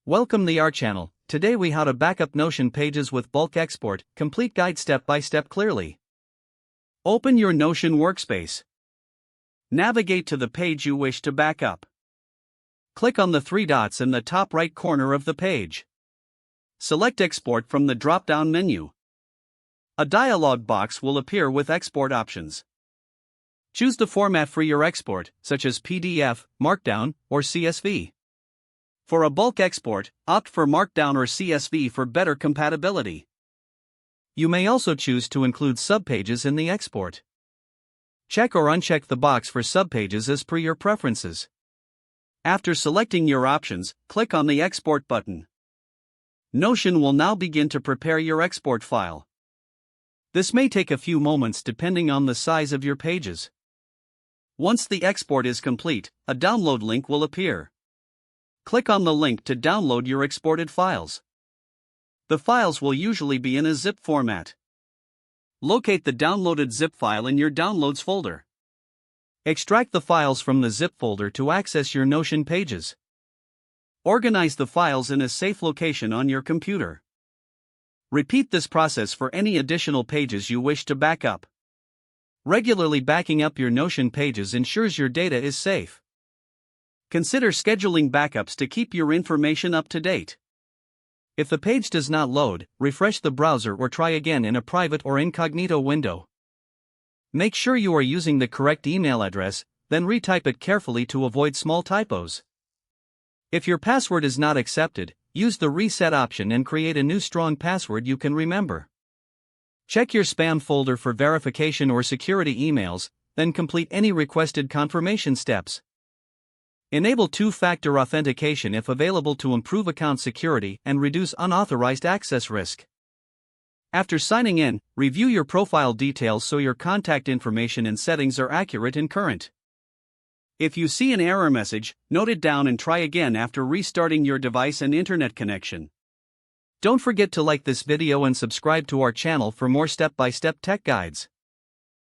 Welcome to our channel. Today we how to backup Notion pages with bulk export, complete guide step by step clearly. Open your Notion workspace. Navigate to the page you wish to backup. Click on the three dots in the top right corner of the page. Select Export from the drop-down menu. A dialog box will appear with export options. Choose the format for your export, such as PDF, Markdown, or CSV. For a bulk export, opt for Markdown or CSV for better compatibility. You may also choose to include subpages in the export. Check or uncheck the box for subpages as per your preferences. After selecting your options, click on the Export button. Notion will now begin to prepare your export file. This may take a few moments depending on the size of your pages. Once the export is complete, a download link will appear. Click on the link to download your exported files. The files will usually be in a zip format. Locate the downloaded zip file in your Downloads folder. Extract the files from the zip folder to access your Notion pages. Organize the files in a safe location on your computer. Repeat this process for any additional pages you wish to back up. Regularly backing up your Notion pages ensures your data is safe. Consider scheduling backups to keep your information up to date. If the page does not load, refresh the browser or try again in a private or incognito window. Make sure you are using the correct email address, then retype it carefully to avoid small typos. If your password is not accepted, use the reset option and create a new strong password you can remember. Check your spam folder for verification or security emails, then complete any requested confirmation steps. Enable two-factor authentication if available to improve account security and reduce unauthorized access risk. After signing in, review your profile details so your contact information and settings are accurate and current. If you see an error message, note it down and try again after restarting your device and internet connection. Don't forget to like this video and subscribe to our channel for more step-by-step tech guides.